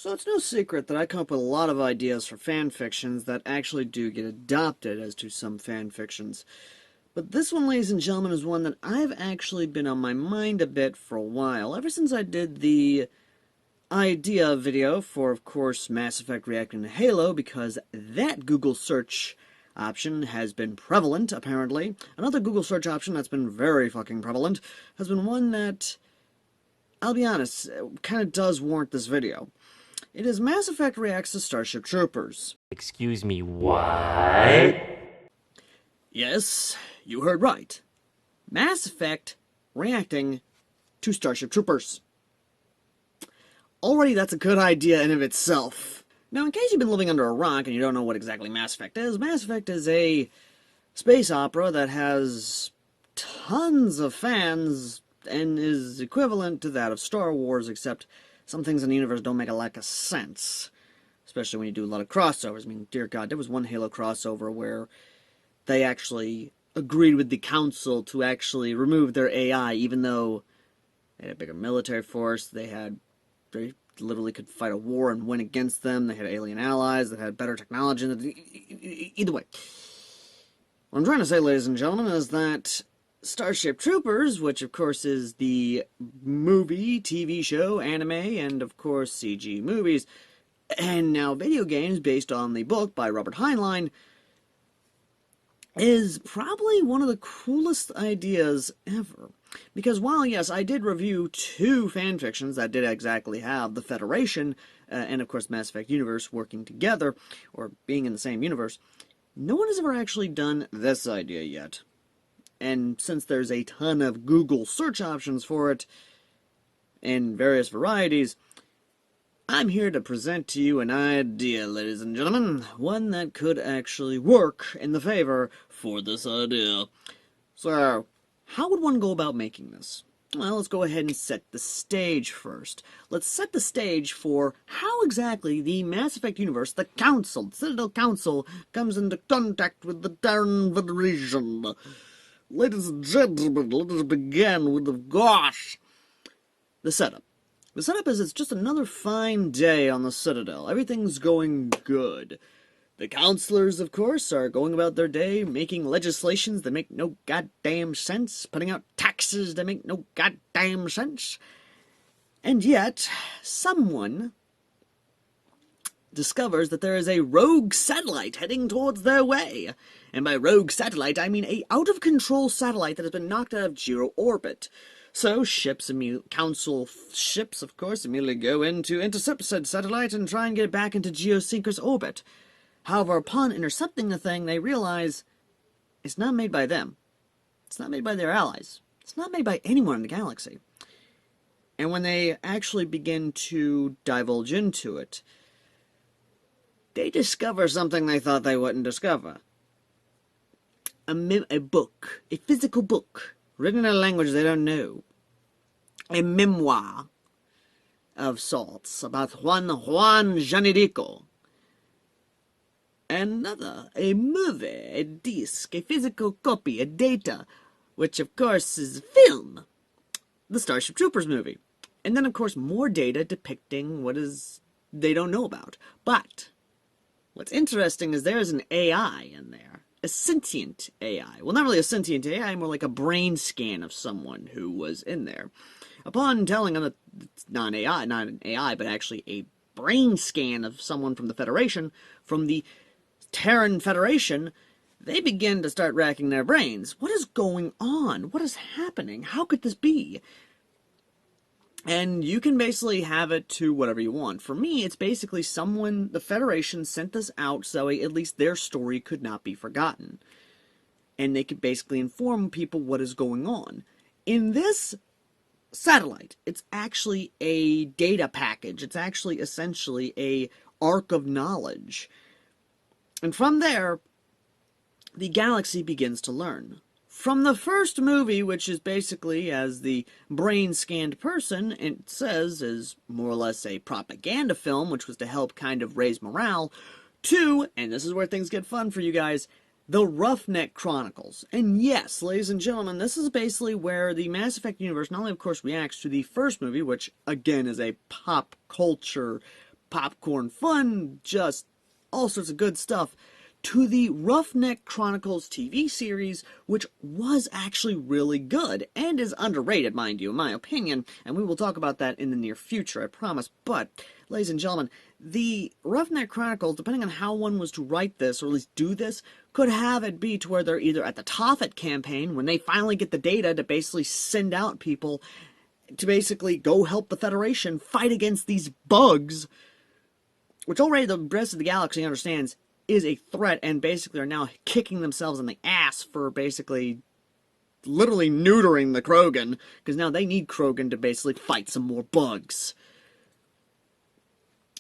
So it's no secret that I come up with a lot of ideas for fan fictions that actually do get adopted as to some fan fictions. But this one, ladies and gentlemen, is one that I've actually been on my mind a bit for a while. Ever since I did the idea video for, of course, Mass Effect reacting to Halo, because that Google search option has been prevalent, apparently. Another Google search option that's been very fucking prevalent has been one that, I'll be honest, kind of does warrant this video. It is Mass Effect reacts to StarShip Troopers. Excuse me, what? Yes, you heard right. Mass Effect reacting to StarShip Troopers. Already that's a good idea in of itself. Now, in case you've been living under a rock and you don't know what exactly Mass Effect is a space opera that has tons of fans and is equivalent to that of Star Wars, except some things in the universe don't make a lack of sense. Especially when you do a lot of crossovers. I mean, dear God, there was one Halo crossover where they actually agreed with the Council to actually remove their AI, even though they had a bigger military force, they literally could fight a war and win against them, they had alien allies that had better technology. Either way, what I'm trying to say, ladies and gentlemen, is that StarShip Troopers, which of course is the movie, TV show, anime, and of course CG movies, and now video games based on the book by Robert Heinlein, is probably one of the coolest ideas ever. Because while, yes, I did review 2 fanfictions that did exactly have the Federation, and of course Mass Effect universe working together, or being in the same universe, no one has ever actually done this idea yet. And since there's a ton of Google search options for it, in various varieties, I'm here to present to you an idea, ladies and gentlemen, one that could actually work in the favor for this idea. So, how would one go about making this? Well, let's go ahead and set the stage first. Let's set the stage for how exactly the Mass Effect universe, the Council, the Citadel Council, comes into contact with the Terran Federation. Ladies and gentlemen, let us begin with, of course, the setup. The setup is it's just another fine day on the Citadel. Everything's going good. The counselors, of course, are going about their day, making legislations that make no goddamn sense, putting out taxes that make no goddamn sense. And yet, someone discovers that there is a rogue satellite heading towards their way. And by rogue satellite, I mean a out-of-control satellite that has been knocked out of geo orbit. So, council ships, of course, immediately go in to intercept said satellite and try and get it back into geosynchronous orbit. However, upon intercepting the thing, they realize it's not made by them. It's not made by their allies. It's not made by anyone in the galaxy. And when they actually begin to divulge into it, they discover something they thought they wouldn't discover. A book. A physical book. Written in a language they don't know. A memoir of sorts about Juan Janirico. Another, a movie, a disc, a physical copy, a data, which of course is film. The StarShip Troopers movie. And then of course more data depicting what is they don't know about. But what's interesting is there's an AI in there. A sentient AI. Well, not really a sentient AI, more like a brain scan of someone who was in there. Upon telling them that it's not an AI, but actually a brain scan of someone from the Federation, from the Terran Federation, they begin to start racking their brains. What is going on? What is happening? How could this be? And you can basically have it to whatever you want. For me, it's basically the Federation sent this out so at least their story could not be forgotten. And they could basically inform people what is going on. In this satellite, it's actually a data package. It's actually essentially a arc of knowledge. And from there, the galaxy begins to learn. From the first movie, which is basically, as the brain-scanned person, it says is more or less a propaganda film, which was to help kind of raise morale, to, and this is where things get fun for you guys, the Roughneck Chronicles. And yes, ladies and gentlemen, this is basically where the Mass Effect universe not only, of course, reacts to the first movie, which, again, is a pop culture popcorn fun, just all sorts of good stuff, to the Roughneck Chronicles TV series, which was actually really good, and is underrated, mind you, in my opinion, and we will talk about that in the near future, I promise. But, ladies and gentlemen, the Roughneck Chronicles, depending on how one was to write this, or at least do this, could have it be to where they're either at the Tophet campaign, when they finally get the data to basically send out people to basically go help the Federation fight against these bugs, which already the rest of the galaxy understands is a threat, and basically are now kicking themselves in the ass for basically literally neutering the Krogan, because now they need Krogan to basically fight some more bugs.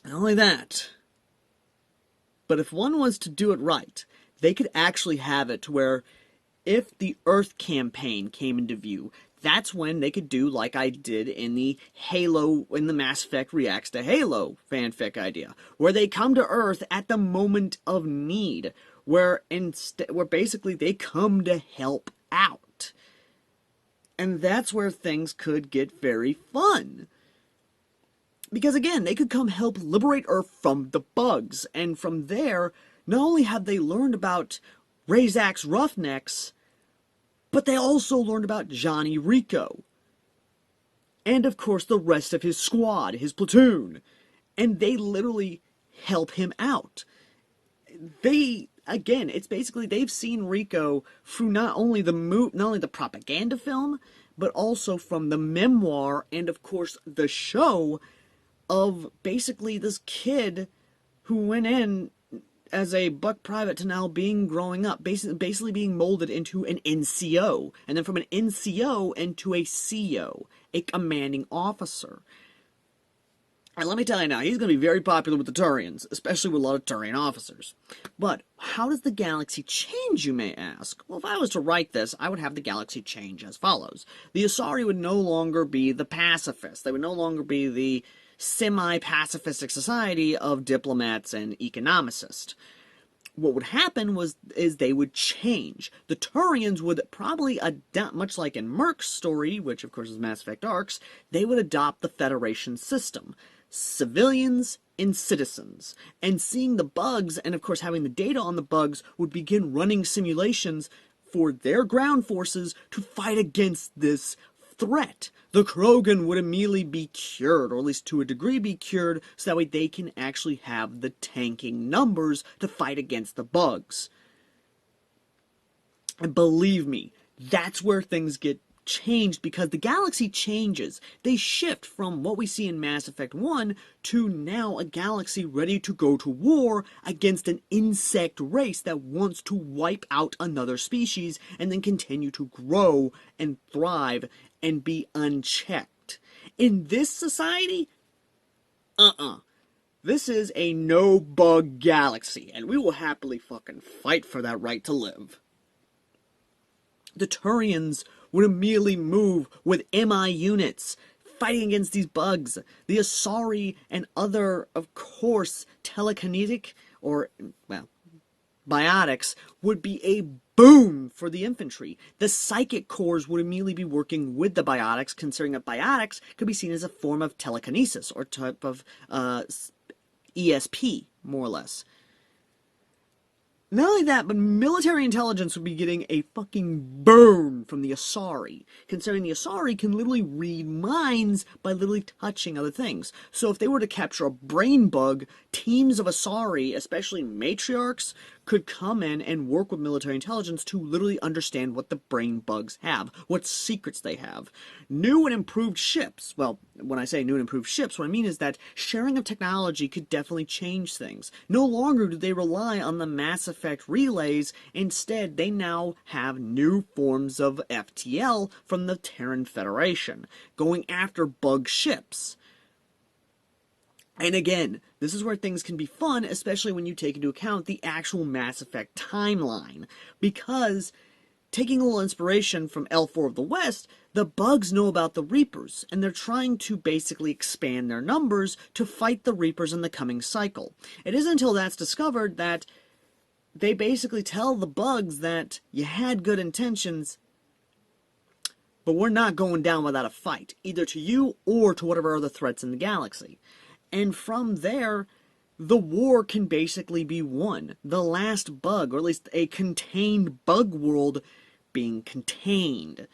Not only that, but if one was to do it right, they could actually have it to where if the Earth campaign came into view, that's when they could do like I did in the Halo, in the Mass Effect Reacts to Halo fanfic idea, where they come to Earth at the moment of need, where basically they come to help out. And that's where things could get very fun. Because again, they could come help liberate Earth from the bugs, and from there, not only have they learned about Razak's Roughnecks, but they also learned about Johnny Rico. And of course the rest of his squad, his platoon. And they literally help him out. Again, it's basically they've seen Rico through not only the propaganda film, but also from the memoir and of course the show of basically this kid who went in as a buck private to now growing up, basically being molded into an NCO, and then from an NCO into a CO, a commanding officer. And let me tell you now, he's going to be very popular with the Turians, especially with a lot of Turian officers. But how does the galaxy change, you may ask? Well, if I was to write this, I would have the galaxy change as follows. The Asari would no longer be the pacifists. They would no longer be the semi-pacifistic society of diplomats and economicists. What would happen is they would change. The Turians would probably adopt, much like in Merc's story, which of course is Mass Effect Arcs, they would adopt the Federation system. Civilians and citizens. And seeing the bugs, and of course having the data on the bugs, would begin running simulations for their ground forces to fight against this threat. The Krogan would immediately be cured, or at least to a degree be cured, so that way they can actually have the tanking numbers to fight against the bugs. And believe me, that's where things get changed, because the galaxy changes. They shift from what we see in Mass Effect 1 to now a galaxy ready to go to war against an insect race that wants to wipe out another species and then continue to grow and thrive and be unchecked. In this society, this is a no-bug galaxy, and we will happily fucking fight for that right to live. The Turians would immediately move with MI units, fighting against these bugs. The Asari and other, of course, telekinetic, or, well, biotics, would be a boom for the infantry. The psychic cores would immediately be working with the biotics, considering that biotics could be seen as a form of telekinesis, or type of ESP, more or less. Not only that, but military intelligence would be getting a fucking burn from the Asari, considering the Asari can literally read minds by literally touching other things. So if they were to capture a brain bug, teams of Asari, especially matriarchs, could come in and work with military intelligence to literally understand what the brain bugs have, what secrets they have. New and improved ships, well, when I say new and improved ships, what I mean is that sharing of technology could definitely change things. No longer do they rely on the Mass Effect relays, instead they now have new forms of FTL from the Terran Federation, going after bug ships. And again, this is where things can be fun, especially when you take into account the actual Mass Effect timeline. Because, taking a little inspiration from L4 of the West, the bugs know about the Reapers, and they're trying to basically expand their numbers to fight the Reapers in the coming cycle. It isn't until that's discovered that they basically tell the bugs that you had good intentions, but we're not going down without a fight, either to you or to whatever other threats in the galaxy. And from there, the war can basically be won. The last bug, or at least a contained bug world, being contained.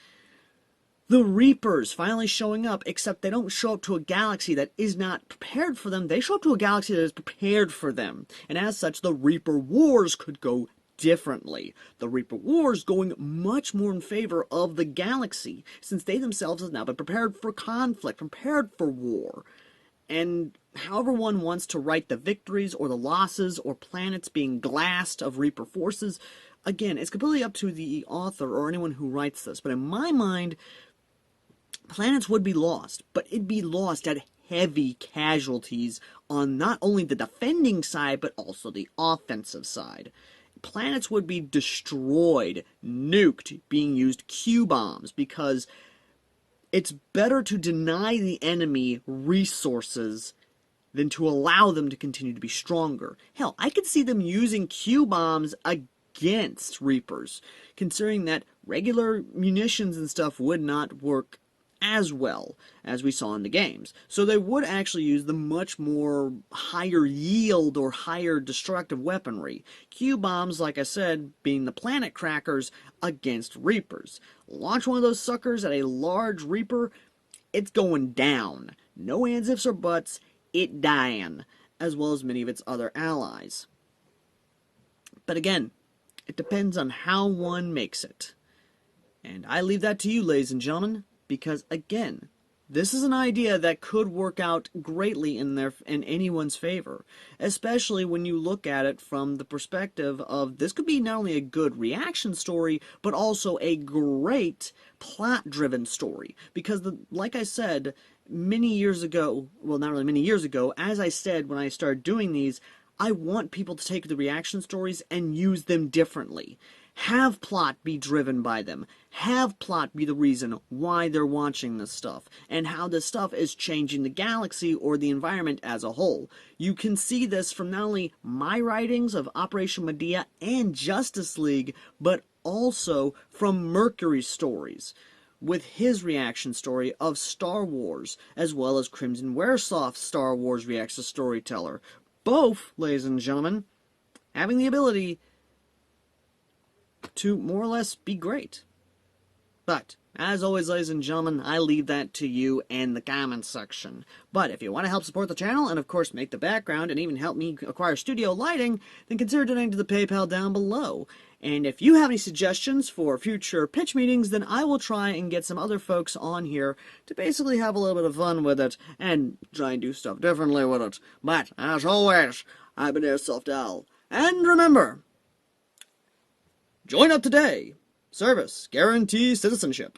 The Reapers finally showing up, except they don't show up to a galaxy that is not prepared for them. They show up to a galaxy that is prepared for them. And as such, the Reaper Wars could go differently. The Reaper Wars going much more in favor of the galaxy, since they themselves have now been prepared for conflict, prepared for war. And however one wants to write the victories or the losses or planets being glassed of Reaper forces, again, it's completely up to the author or anyone who writes this. But in my mind, planets would be lost, but it'd be lost at heavy casualties on not only the defending side, but also the offensive side. Planets would be destroyed, nuked, being used Q-bombs, because it's better to deny the enemy resources than to allow them to continue to be stronger. Hell, I could see them using Q-bombs against Reapers, considering that regular munitions and stuff would not work as well as we saw in the games. So they would actually use the much more higher yield or higher destructive weaponry. Q-bombs, like I said, being the planet crackers against Reapers. Launch one of those suckers at a large Reaper, it's going down. No ands, ifs, or buts, it dying, as well as many of its other allies. But again, it depends on how one makes it. And I leave that to you, ladies and gentlemen, because again, this is an idea that could work out greatly in anyone's favor, especially when you look at it from the perspective of this could be not only a good reaction story, but also a great plot-driven story. Because, like I said many years ago, well, not really many years ago, as I said when I started doing these, I want people to take the reaction stories and use them differently. Have plot be driven by them. Have plot be the reason why they're watching this stuff, and how this stuff is changing the galaxy or the environment as a whole. You can see this from not only my writings of Operation Medea and Justice League, but also from Mercury's stories, with his reaction story of Star Wars, as well as Crimson Weresoft's Star Wars reaction storyteller. Both, ladies and gentlemen, having the ability to more or less be great. But, as always, ladies and gentlemen, I leave that to you and the comments section. But if you want to help support the channel, and of course make the background, and even help me acquire studio lighting, then consider donating to the PayPal down below. And if you have any suggestions for future pitch meetings, then I will try and get some other folks on here to basically have a little bit of fun with it, and try and do stuff differently with it. But, as always, I've been Airsoft Al. And remember, join up today. Service guarantees citizenship.